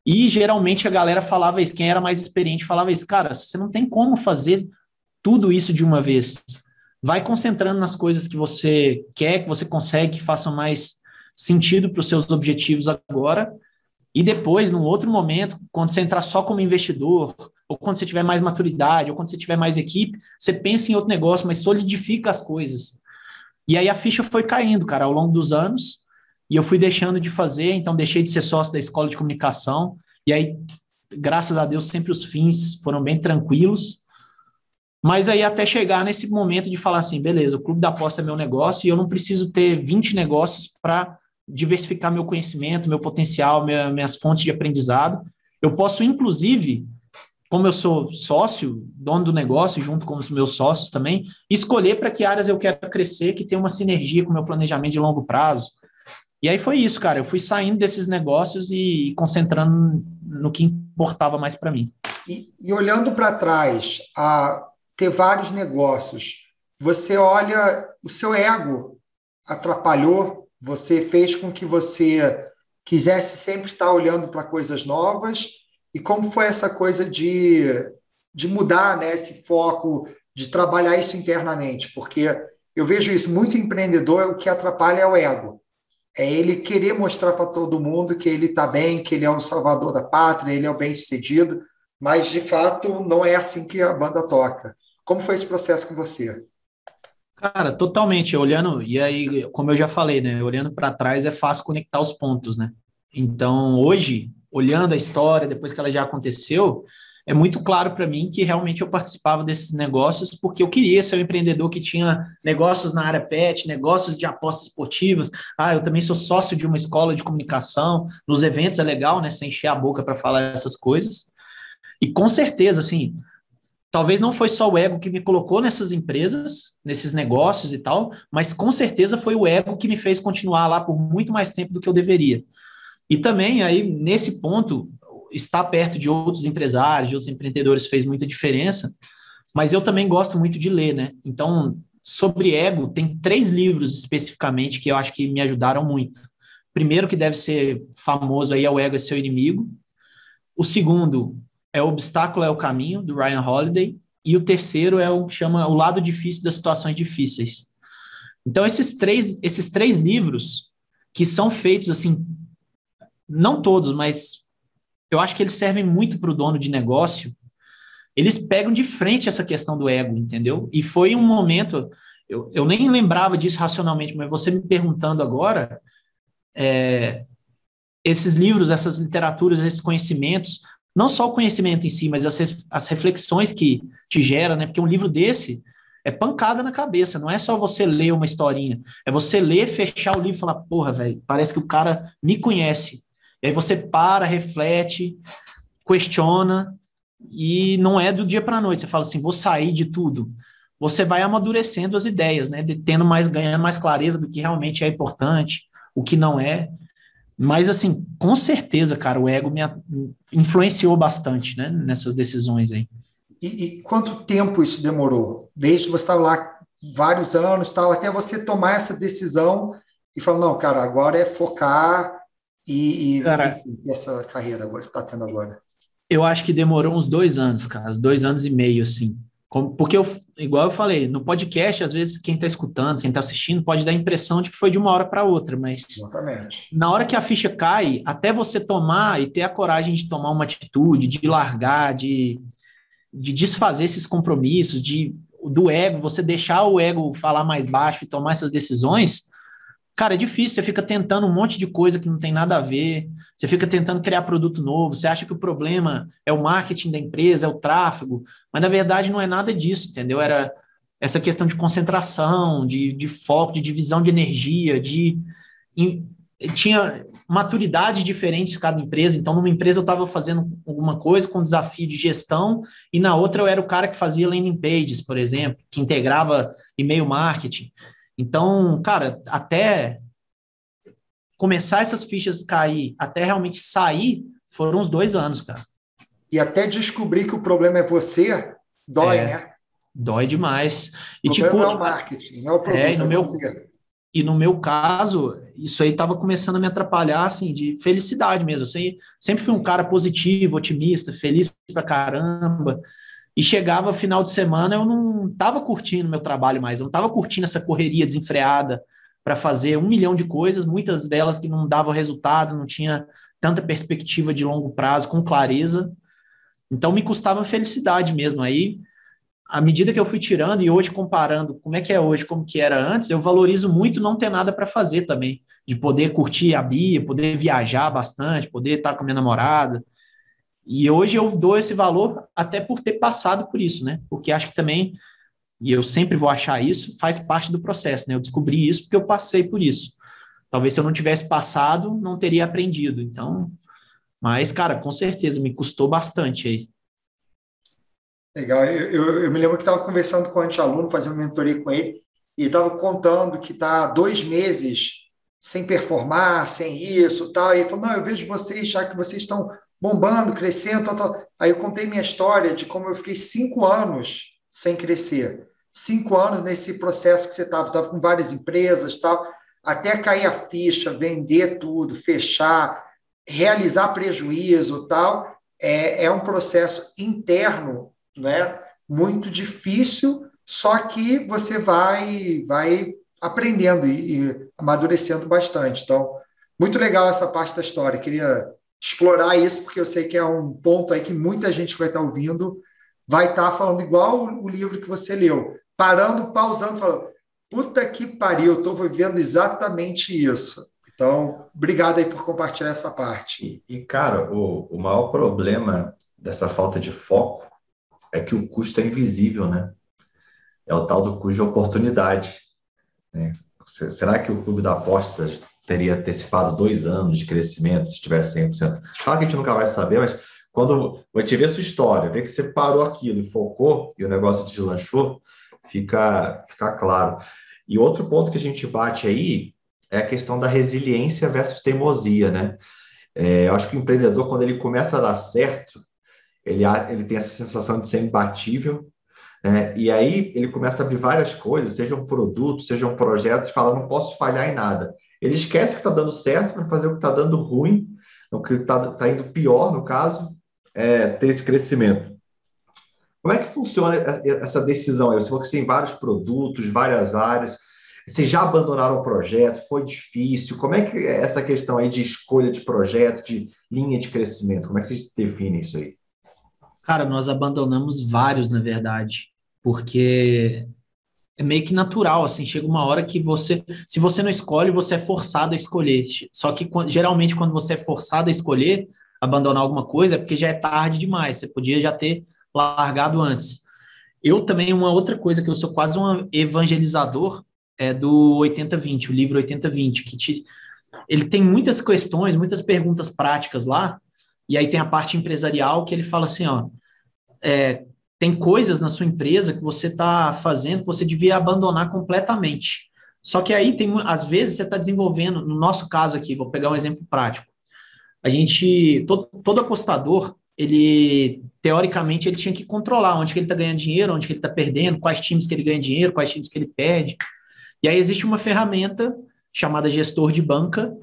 E geralmente a galera falava isso, quem era mais experiente falava isso, cara, você não tem como fazer tudo isso de uma vez. Vai concentrando nas coisas que você quer, que você consegue, que façam mais sentido para os seus objetivos agora. E depois, num outro momento, quando você entrar só como investidor, ou quando você tiver mais maturidade, ou quando você tiver mais equipe, você pensa em outro negócio, mas solidifica as coisas. E aí a ficha foi caindo, cara, ao longo dos anos, e eu fui deixando de fazer, então deixei de ser sócio da escola de comunicação, e aí, graças a Deus, sempre os fins foram bem tranquilos. Mas aí até chegar nesse momento de falar assim, beleza, o Clube da Aposta é meu negócio, e eu não preciso ter 20 negócios para diversificar meu conhecimento, meu potencial, minhas fontes de aprendizado. Eu posso, inclusive, como eu sou sócio, dono do negócio, junto com os meus sócios também, escolher para que áreas eu quero crescer, que tem uma sinergia com o meu planejamento de longo prazo. E aí foi isso, cara. Eu fui saindo desses negócios e concentrando no que importava mais para mim. E olhando para trás, a ter vários negócios, você olha, o seu ego atrapalhou. Você fez com que você quisesse sempre estar olhando para coisas novas? E como foi essa coisa de mudar, né, esse foco, de trabalhar isso internamente? Porque eu vejo isso, muito empreendedor, o que atrapalha é o ego. É ele querer mostrar para todo mundo que ele está bem, que ele é o salvador da pátria, ele é o bem-sucedido, mas, de fato, não é assim que a banda toca. Como foi esse processo com você? Cara, totalmente, olhando, e aí, como eu já falei, né, olhando para trás é fácil conectar os pontos, né? Então, hoje olhando a história, depois que ela já aconteceu, é muito claro para mim que realmente eu participava desses negócios porque eu queria ser um empreendedor que tinha negócios na área pet, negócios de apostas esportivas. Eu também sou sócio de uma escola de comunicação. Nos eventos é legal, né? Você encher a boca para falar essas coisas. E com certeza, assim, talvez não foi só o ego que me colocou nessas empresas, nesses negócios e tal, mas com certeza foi o ego que me fez continuar lá por muito mais tempo do que eu deveria. E também, aí, nesse ponto, estar perto de outros empresários, de outros empreendedores fez muita diferença, mas eu também gosto muito de ler, né? Então, sobre ego, tem 3 livros especificamente que eu acho que me ajudaram muito. O primeiro, que deve ser famoso aí, é O Ego é Seu Inimigo. O segundo é O Obstáculo é o Caminho, do Ryan Holiday. E o terceiro é o que chama O Lado Difícil das Situações Difíceis. Então, esses três livros, que são feitos, assim, não todos, mas eu acho que eles servem muito para o dono de negócio, eles pegam de frente essa questão do ego, entendeu? E foi um momento, eu nem lembrava disso racionalmente, mas você me perguntando agora, esses livros, essas literaturas, esses conhecimentos, não só o conhecimento em si, mas as reflexões que te gera, né? Porque um livro desse é pancada na cabeça, não é só você ler uma historinha, é você ler, fechar o livro e falar, porra, velho, parece que o cara me conhece. E aí você para, reflete, questiona, e não é do dia para a noite. Você fala assim, vou sair de tudo. Você vai amadurecendo as ideias, né? Ganhando mais clareza do que realmente é importante, o que não é. Mas, assim, com certeza, cara, o ego me influenciou bastante, né? Nessas decisões aí. E quanto tempo isso demorou? Desde que você estava lá vários anos, tal, até você tomar essa decisão e falar, não, cara, agora é focar Cara, enfim, essa carreira agora que está tendo agora. eu acho que demorou uns 2 anos, cara, uns 2 anos e meio, assim. Porque, igual eu falei, no podcast, às vezes, quem está escutando, quem está assistindo, pode dar a impressão de que foi de uma hora para outra, mas Exatamente. na hora que a ficha cai, até você tomar e ter a coragem de tomar uma atitude, de largar, de desfazer esses compromissos, do ego, você deixar o ego falar mais baixo e tomar essas decisões, cara, é difícil, você fica tentando um monte de coisa que não tem nada a ver, você fica tentando criar produto novo, você acha que o problema é o marketing da empresa, é o tráfego, mas na verdade não é nada disso, entendeu? Era essa questão de concentração, de foco, de divisão de energia, tinha maturidades diferentes em cada empresa, então numa empresa eu estava fazendo alguma coisa com desafio de gestão, e na outra eu era o cara que fazia landing pages, por exemplo, que integrava e-mail marketing. Então, cara, até começar essas fichas cair, até realmente sair, foram uns 2 anos, cara. E até descobrir que o problema é você, dói, né? Dói demais. O problema não é o marketing, não é o produto, é você. E no meu caso, isso aí estava começando a me atrapalhar, assim, de felicidade mesmo. Eu sempre fui um cara positivo, otimista, feliz pra caramba. E chegava final de semana, eu não estava curtindo meu trabalho mais, eu não estava curtindo essa correria desenfreada para fazer 1 milhão de coisas, muitas delas que não davam resultado, não tinha tanta perspectiva de longo prazo, com clareza. Então, me custava felicidade mesmo. Aí, à medida que eu fui tirando, e hoje comparando como é que é hoje, como que era antes, eu valorizo muito não ter nada para fazer também, de poder curtir a Bia, poder viajar bastante, poder estar com a minha namorada. E hoje eu dou esse valor até por ter passado por isso, né? Porque acho que também, e eu sempre vou achar isso, faz parte do processo, né? Eu descobri isso porque eu passei por isso. Talvez se eu não tivesse passado, não teria aprendido. Então, mas, cara, com certeza, me custou bastante aí. Legal. Eu me lembro que estava conversando com um anti-aluno, fazendo mentoria com ele, e estava contando que está 2 meses sem performar, sem isso, tal. E ele falou, não, eu vejo vocês, já que vocês estão bombando, crescendo, tal, tal. Aí eu contei minha história de como eu fiquei 5 anos sem crescer. 5 anos nesse processo que você estava com várias empresas, tal, até cair a ficha, vender tudo, fechar, realizar prejuízo, tal. É um processo interno, né, muito difícil, só que você vai aprendendo e amadurecendo bastante. Então, muito legal essa parte da história. Queria explorar isso, porque eu sei que é um ponto aí que muita gente que vai estar ouvindo vai estar falando igual o livro que você leu, parando, pausando, falando, puta que pariu, eu estou vivendo exatamente isso. Então, obrigado aí por compartilhar essa parte. Cara, o maior problema dessa falta de foco é que o custo é invisível, né? É o tal do custo de oportunidade, né? Será que o Clube da Aposta teria antecipado 2 anos de crescimento se tivesse 100%? Claro que a gente nunca vai saber, mas quando a gente vê a sua história, vê que você parou aquilo e focou e o negócio deslanchou, fica claro. E outro ponto que a gente bate aí é a questão da resiliência versus teimosia, né? Eu acho que o empreendedor, quando ele começa a dar certo, ele tem essa sensação de ser imbatível, né? E aí ele começa a abrir várias coisas, sejam produtos, sejam projetos, e fala, não posso falhar em nada. Ele esquece que está dando certo para fazer o que está dando ruim, o que está indo pior, no caso, ter esse crescimento. Como é que funciona essa decisão? Você falou que você tem vários produtos, várias áreas. Vocês já abandonaram o projeto? Foi difícil? Como é que é essa questão aí de escolha de projeto, de linha de crescimento? Como é que vocês definem isso aí? Cara, nós abandonamos vários, na verdade, porque é meio que natural, assim, chega uma hora que se você não escolhe, você é forçado a escolher. Só que geralmente quando você é forçado a escolher, abandonar alguma coisa, é porque já é tarde demais, você podia já ter largado antes. Eu também, uma outra coisa que eu sou quase um evangelizador é do 80-20, o livro 80-20, ele tem muitas questões, muitas perguntas práticas lá, e aí tem a parte empresarial que ele fala assim, ó, tem coisas na sua empresa que você está fazendo que você devia abandonar completamente. Só que aí, às vezes, você está desenvolvendo, no nosso caso aqui, vou pegar um exemplo prático. Todo apostador, teoricamente, ele tinha que controlar onde que ele está ganhando dinheiro, onde que ele está perdendo, quais times que ele ganha dinheiro, quais times que ele perde. E aí existe uma ferramenta chamada gestor de banca,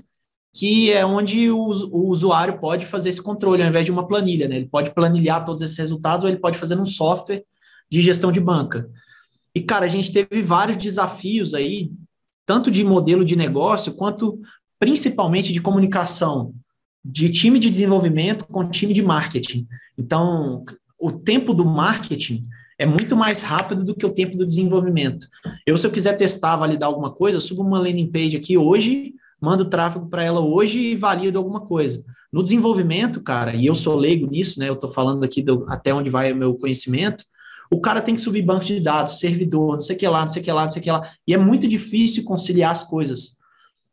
que é onde o usuário pode fazer esse controle, ao invés de uma planilha, né? Ele pode planilhar todos esses resultados, ou ele pode fazer num software de gestão de banca. E, cara, a gente teve vários desafios aí, tanto de modelo de negócio, quanto principalmente de comunicação, de time de desenvolvimento com time de marketing. Então, o tempo do marketing é muito mais rápido do que o tempo do desenvolvimento. Se eu quiser testar, validar alguma coisa, eu subo uma landing page aqui hoje, mando tráfego para ela hoje e valido alguma coisa. No desenvolvimento, cara, e eu sou leigo nisso, né? Eu estou falando aqui até onde vai o meu conhecimento, o cara tem que subir banco de dados, servidor, não sei o que lá, não sei o que lá, não sei o que lá. E é muito difícil conciliar as coisas.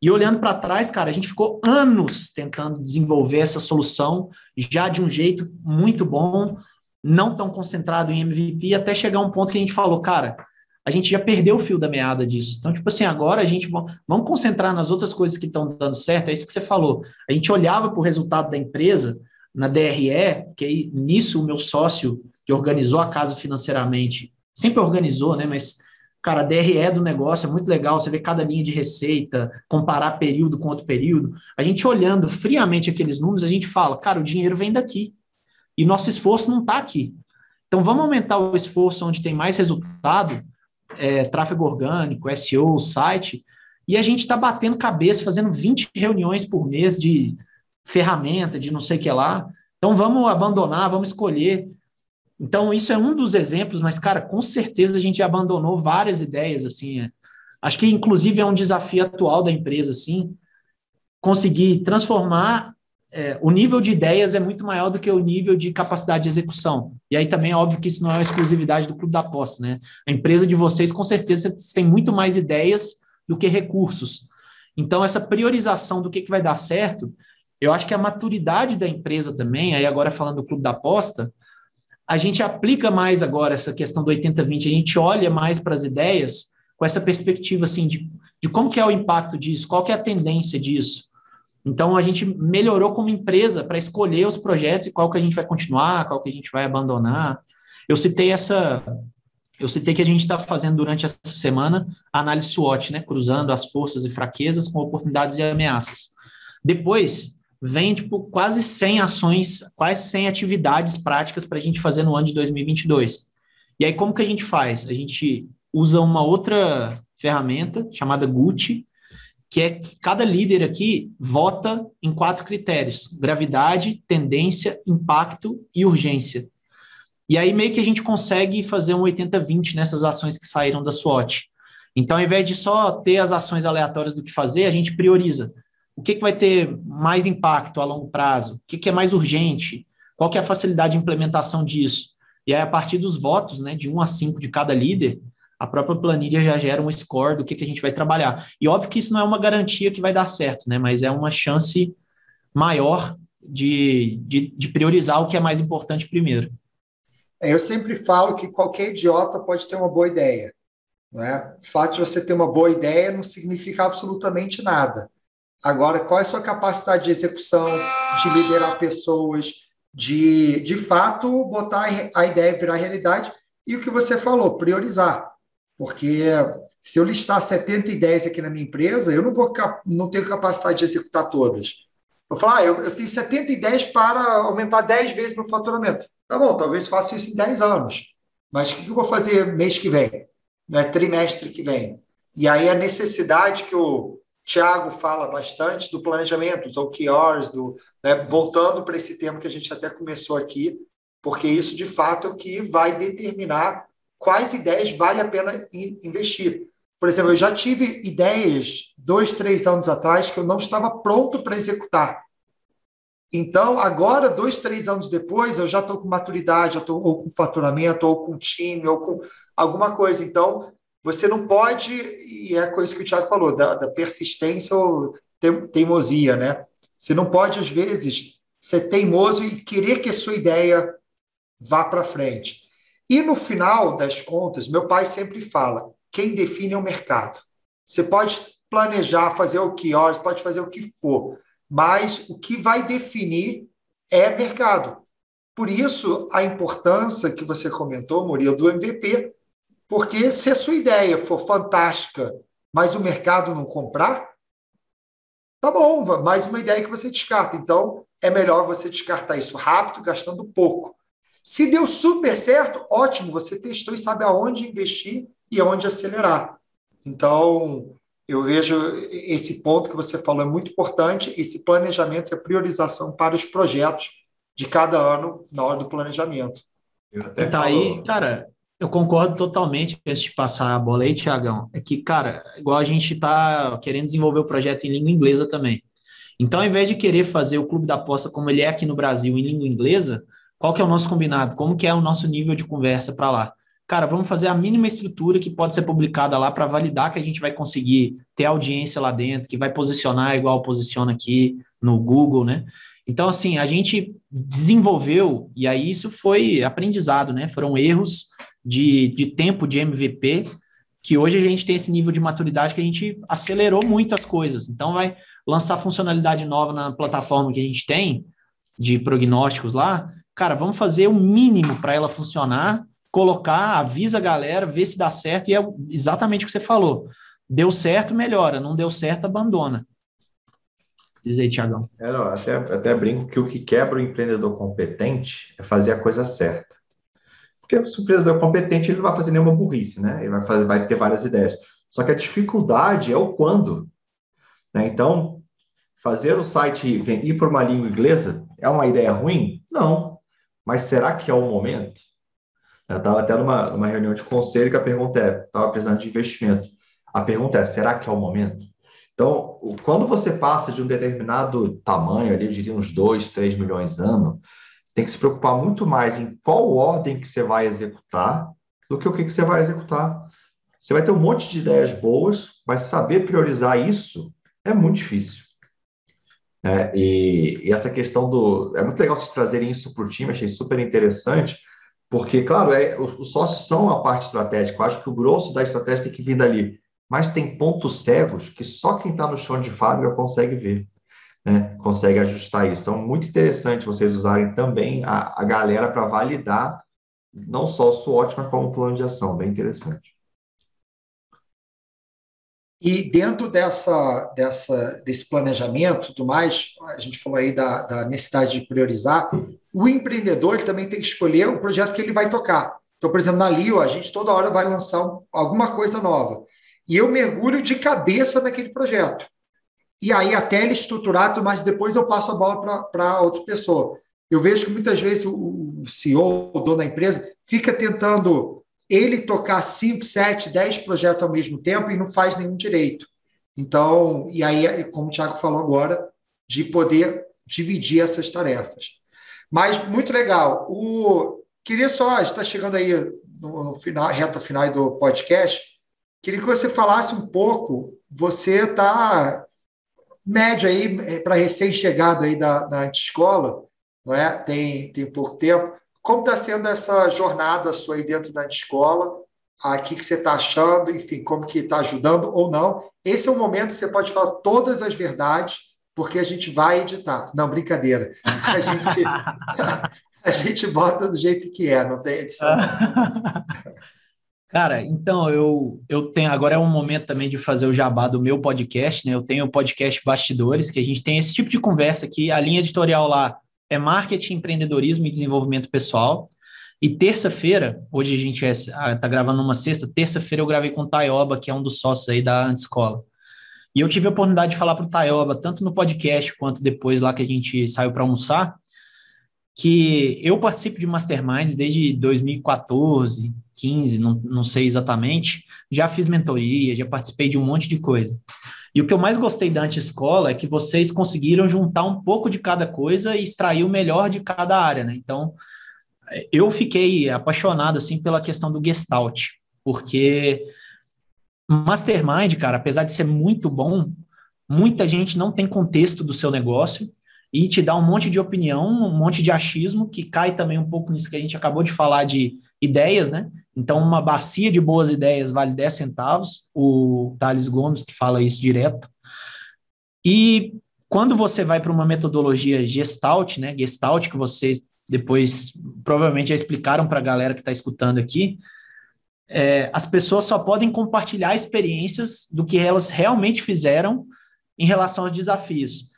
E olhando para trás, cara, a gente ficou anos tentando desenvolver essa solução, já de um jeito muito bom, não tão concentrado em MVP, até chegar um ponto que a gente falou, cara, a gente já perdeu o fio da meada disso. Então, tipo assim, agora a gente vamos concentrar nas outras coisas que estão dando certo, é isso que você falou. A gente olhava para o resultado da empresa, na DRE, que aí, nisso o meu sócio, que organizou a casa financeiramente, sempre organizou, né, mas, cara, a DRE do negócio é muito legal, você vê cada linha de receita, comparar período com outro período. A gente olhando friamente aqueles números, a gente fala, cara, o dinheiro vem daqui, e nosso esforço não está aqui. Então, vamos aumentar o esforço onde tem mais resultado, tráfego orgânico, SEO, site, e a gente está batendo cabeça, fazendo 20 reuniões por mês de ferramenta, de não sei o que lá. Então, vamos abandonar, vamos escolher. Então, isso é um dos exemplos, mas, cara, com certeza a gente abandonou várias ideias, assim. Acho que, inclusive, é um desafio atual da empresa, assim, conseguir transformar. O nível de ideias é muito maior do que o nível de capacidade de execução. E aí também é óbvio que isso não é uma exclusividade do Clube da Aposta, né? A empresa de vocês, com certeza, tem muito mais ideias do que recursos. Então, essa priorização do que vai dar certo, eu acho que a maturidade da empresa também, aí agora falando do Clube da Aposta, a gente aplica mais agora essa questão do 80-20, a gente olha mais para as ideias com essa perspectiva, assim, de como que é o impacto disso, qual que é a tendência disso. Então, a gente melhorou como empresa para escolher os projetos e qual que a gente vai continuar, qual que a gente vai abandonar. Eu citei que a gente está fazendo durante essa semana a análise SWOT, né, cruzando as forças e fraquezas com oportunidades e ameaças. Depois, vem quase 100 ações, quase 100 atividades práticas para a gente fazer no ano de 2022. E aí, como que a gente faz? A gente usa uma outra ferramenta chamada Gucci, que é que cada líder aqui vota em 4 critérios: gravidade, tendência, impacto e urgência. E aí meio que a gente consegue fazer um 80-20 nessas ações que saíram da SWOT. Então, ao invés de só ter as ações aleatórias do que fazer, a gente prioriza. o que vai ter mais impacto a longo prazo, o que é mais urgente, qual que é a facilidade de implementação disso. E aí, a partir dos votos, né, de 1 a 5 de cada líder, a própria planilha já gera um score do que a gente vai trabalhar. E óbvio que isso não é uma garantia que vai dar certo, né, mas é uma chance maior de priorizar o que é mais importante primeiro. Eu sempre falo que qualquer idiota pode ter uma boa ideia, né? O fato de você ter uma boa ideia não significa absolutamente nada. Agora, qual é a sua capacidade de execução, de liderar pessoas, de fato, botar a ideia virar realidade e o que você falou, priorizar. Porque se eu listar 70 ideias aqui na minha empresa, eu não tenho capacidade de executar todas. Eu falo, eu tenho 70 ideias para aumentar 10 vezes meu faturamento. Tá bom, talvez faça isso em 10 anos. Mas o que eu vou fazer mês que vem? Né, trimestre que vem? E aí a necessidade que o Thiago fala bastante do planejamento, os OKRs, né, voltando para esse tema que a gente até começou aqui, porque isso, de fato, é o que vai determinar quais ideias vale a pena investir. Por exemplo, eu já tive ideias 2, 3 anos atrás que eu não estava pronto para executar. Então, agora, 2, 3 anos depois, eu já estou com maturidade, já estou ou com faturamento, ou com time, ou com alguma coisa. Então, você não pode, e é a coisa que o Thiago falou, da persistência ou teimosia, né? Você não pode, às vezes, ser teimoso e querer que a sua ideia vá para frente. E no final das contas, meu pai sempre fala, quem define é o mercado. Você pode planejar, fazer o que horas, pode fazer o que for, mas o que vai definir é mercado. Por isso, a importância que você comentou, Murilo, do MVP, porque se a sua ideia for fantástica, mas o mercado não comprar, tá bom, mais uma ideia que você descarta. Então, é melhor você descartar isso rápido, gastando pouco. Se deu super certo, ótimo, você testou e sabe aonde investir e aonde acelerar. Então, eu vejo esse ponto que você falou é muito importante, esse planejamento e a priorização para os projetos de cada ano na hora do planejamento. E tá aí, cara, eu concordo totalmente com esse de passar a bola aí, Thiagão. É que, cara, igual a gente tá querendo desenvolver o projeto em língua inglesa também. Então, ao invés de querer fazer o Clube da Aposta como ele é aqui no Brasil em língua inglesa, qual que é o nosso combinado? Como que é o nosso nível de conversa para lá? Cara, vamos fazer a mínima estrutura que pode ser publicada lá para validar que a gente vai conseguir ter audiência lá dentro, que vai posicionar igual posiciona aqui no Google, né? Então, assim, a gente desenvolveu, e aí isso foi aprendizado, né? Foram erros de tempo de MVP, que hoje a gente tem esse nível de maturidade que a gente acelerou muito as coisas. Então, vai lançar funcionalidade nova na plataforma que a gente tem, de prognósticos lá. Cara, vamos fazer o mínimo para ela funcionar, colocar, avisa a galera, vê se dá certo, e é exatamente o que você falou. Deu certo, melhora. Não deu certo, abandona. Diz aí, Thiagão. Até brinco que o que quebra o empreendedor competente é fazer a coisa certa. Porque se o empreendedor é competente, ele não vai fazer nenhuma burrice, né? Ele vai ter várias ideias. Só que a dificuldade é o quando, né? Então, fazer o site ir para uma língua inglesa é uma ideia ruim? Não. Mas será que é o momento? Eu estava até numa reunião de conselho que a pergunta estava precisando de investimento. A pergunta é, será que é o momento? Então, quando você passa de um determinado tamanho, ali, eu diria uns 2, 3 milhões ano, você tem que se preocupar muito mais em qual ordem que você vai executar do que o que você vai executar. Você vai ter um monte de ideias boas, mas saber priorizar isso é muito difícil. E essa questão É muito legal vocês trazerem isso para o time, achei super interessante, porque, claro, os sócios são a parte estratégica, eu acho que o grosso da estratégia tem que vir dali, mas tem pontos cegos que só quem está no chão de fábrica consegue ver, né? Consegue ajustar isso. Então, muito interessante vocês usarem também a galera para validar não só o SWOT, mas como plano de ação, bem interessante. E dentro desse planejamento, tudo mais, a gente falou aí da necessidade de priorizar, o empreendedor ele também tem que escolher o projeto que ele vai tocar. Então, por exemplo, na Lio, a gente toda hora vai lançar alguma coisa nova. E eu mergulho de cabeça naquele projeto. E aí, até ele estruturar, mas depois eu passo a bola para outra pessoa. Eu vejo que muitas vezes o CEO, o dono da empresa, fica tentando ele tocar 5, 7, 10 projetos ao mesmo tempo e não faz nenhum direito. Então, e aí, como o Thiago falou agora, de poder dividir essas tarefas. Mas muito legal. Queria só, está chegando aí no final, reta final do podcast, queria que você falasse um pouco, você está médio aí para recém-chegado aí da antescola, não é? Tem pouco tempo. Como está sendo essa jornada sua aí dentro da antescola? O que você está achando? Enfim, como que está ajudando ou não? Esse é o momento que você pode falar todas as verdades, porque a gente vai editar. Não, brincadeira. A gente bota do jeito que é, não tem edição. Cara, então eu tenho. Agora é um momento também de fazer o jabá do meu podcast, né? Eu tenho o podcast Bastidores, que a gente tem esse tipo de conversa aqui. A linha editorial lá é marketing, empreendedorismo e desenvolvimento pessoal. E terça-feira, hoje a gente está gravando numa sexta, terça-feira eu gravei com o Taioba, que é um dos sócios aí da Antescola. E eu tive a oportunidade de falar para o Taioba, tanto no podcast quanto depois lá que a gente saiu para almoçar, que eu participo de masterminds desde 2014, 15, não sei exatamente, já fiz mentoria, já participei de um monte de coisa. E o que eu mais gostei da Antescola é que vocês conseguiram juntar um pouco de cada coisa e extrair o melhor de cada área, né? Então, eu fiquei apaixonado, assim, pela questão do Gestalt, porque Mastermind, cara, apesar de ser muito bom, muita gente não tem contexto do seu negócio e te dá um monte de opinião, um monte de achismo, que cai também um pouco nisso que a gente acabou de falar de ideias, né? Então, uma bacia de boas ideias vale 10 centavos, o Thales Gomes que fala isso direto. E quando você vai para uma metodologia Gestalt, né? Gestalt, que vocês depois provavelmente já explicaram para a galera que está escutando aqui, as pessoas só podem compartilhar experiências do que elas realmente fizeram em relação aos desafios.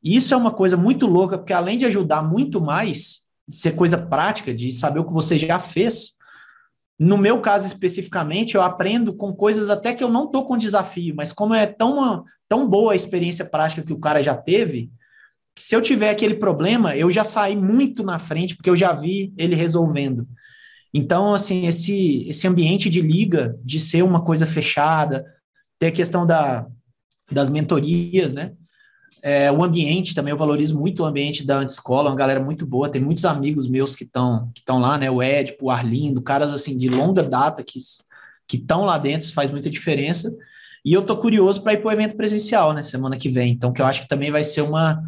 E isso é uma coisa muito louca, porque além de ajudar muito mais, de ser coisa prática, de saber o que você já fez, no meu caso especificamente, eu aprendo com coisas até que eu não estou com desafio, mas como é tão boa a experiência prática que o cara já teve, que se eu tiver aquele problema, eu já saí muito na frente, porque eu já vi ele resolvendo. Então, assim, esse ambiente de liga, de ser uma coisa fechada, ter a questão das mentorias, né? O ambiente também, eu valorizo muito o ambiente da Antescola, uma galera muito boa, tem muitos amigos meus que estão lá, né? O Ed, o Arlindo, caras assim de longa data que estão lá dentro, isso faz muita diferença. E eu tô curioso para ir para o evento presencial, né? Semana que vem. Então, que eu acho que também vai ser uma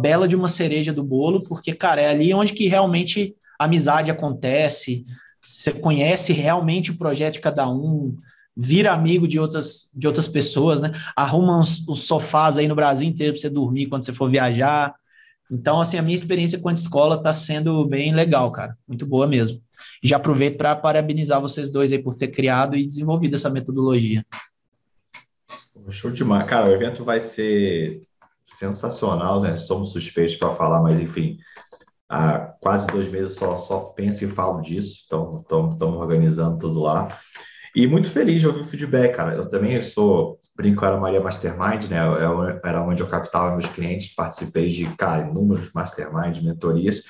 bela de uma cereja do bolo, porque, cara, é ali onde que realmente a amizade acontece, você conhece realmente o projeto de cada um, vira amigo de outras pessoas, né? Arruma os sofás aí no Brasil inteiro para você dormir quando você for viajar. Então, assim, a minha experiência com a escola está sendo bem legal, cara. Muito boa mesmo. E já aproveito para parabenizar vocês dois aí por ter criado e desenvolvido essa metodologia. Show demais. Cara, o evento vai ser sensacional, né? Somos suspeitos para falar, mas enfim, há quase 2 meses só penso e falo disso, então estamos organizando tudo lá. E muito feliz de ouvir o feedback, cara. Eu também brinco, era Maria Mastermind, né? Era onde eu captava meus clientes, participei de, cara, inúmeros masterminds, mentorias,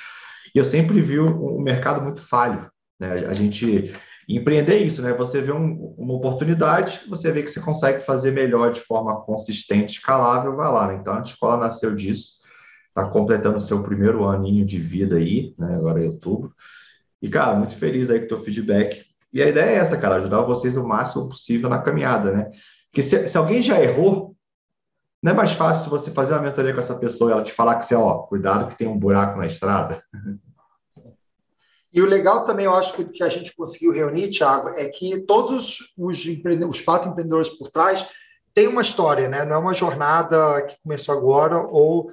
e eu sempre vi o mercado muito falho, né? A gente empreender isso, né? Você vê uma oportunidade, você vê que você consegue fazer melhor de forma consistente, escalável, vai lá, né? Então a escola nasceu disso, está completando o seu primeiro aninho de vida aí, né? Agora é outubro. E, cara, muito feliz aí com o teu feedback. E a ideia é essa, cara, ajudar vocês o máximo possível na caminhada, né? Porque se alguém já errou, não é mais fácil você fazer uma mentoria com essa pessoa e ela te falar que você, cuidado que tem um buraco na estrada. E o legal também, eu acho que a gente conseguiu reunir, Thiago, é que todos os 4 empreendedores por trás têm uma história, né? Não é uma jornada que começou agora ou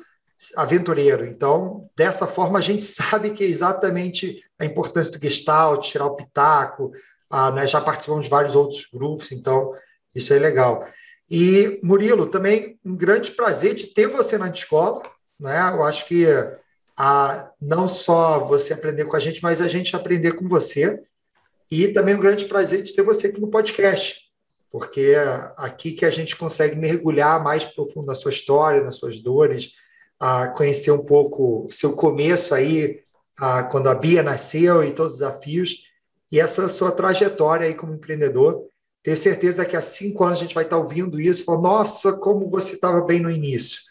aventureiro. Então, dessa forma, a gente sabe que é exatamente a importância do Gestalt, tirar o pitaco, né? Já participamos de vários outros grupos, então isso é legal. E, Murilo, também um grande prazer de ter você na escola, né? Eu acho que não só você aprender com a gente, mas a gente aprender com você. E também um grande prazer de ter você aqui no podcast, porque é aqui que a gente consegue mergulhar mais profundo na sua história, nas suas dores, conhecer um pouco o seu começo aí, quando a Bia nasceu e todos os desafios, e essa sua trajetória aí como empreendedor. Tenho certeza que há 5 anos a gente vai estar ouvindo isso e falar, nossa, como você estava bem no início.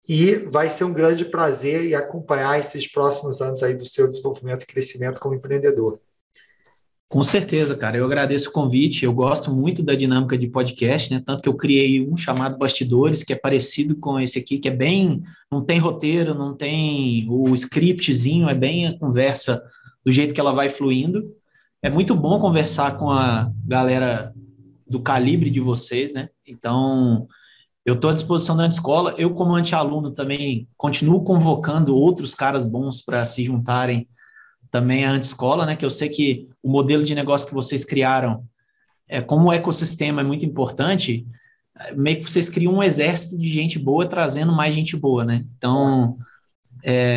E vai ser um grande prazer e acompanhar esses próximos anos aí do seu desenvolvimento e crescimento como empreendedor. Com certeza, cara. Eu agradeço o convite. Eu gosto muito da dinâmica de podcast, né? Tanto que eu criei um chamado Bastidores, que é parecido com esse aqui, que é bem, não tem roteiro, não tem o scriptzinho, é bem a conversa do jeito que ela vai fluindo. É muito bom conversar com a galera do calibre de vocês, né? Então, eu estou à disposição da escola. Eu, como anti-aluno, também continuo convocando outros caras bons para se juntarem também à Anti-Escola, né? Que eu sei que o modelo de negócio que vocês criaram, como o ecossistema é muito importante, meio que vocês criam um exército de gente boa trazendo mais gente boa, né? Então,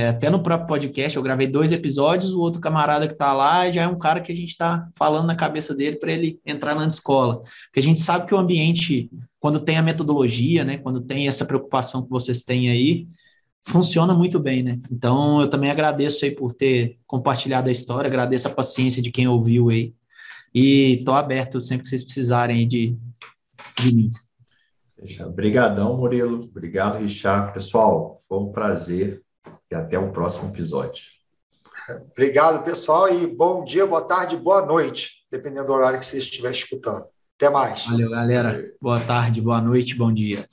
até no próprio podcast, eu gravei 2 episódios, o outro camarada que está lá já é um cara que a gente está falando na cabeça dele para ele entrar na Anti-Escola. Porque a gente sabe que o ambiente, quando tem a metodologia, né? Quando tem essa preocupação que vocês têm aí, funciona muito bem, né? Então, eu também agradeço aí por ter compartilhado a história, agradeço a paciência de quem ouviu aí, e estou aberto sempre que vocês precisarem aí de mim. Obrigadão, Murilo. Obrigado, Richard. Pessoal, foi um prazer e até o próximo episódio. Obrigado, pessoal, e bom dia, boa tarde, boa noite, dependendo do horário que você estiver escutando. Até mais. Valeu, galera. Boa tarde, boa noite, bom dia.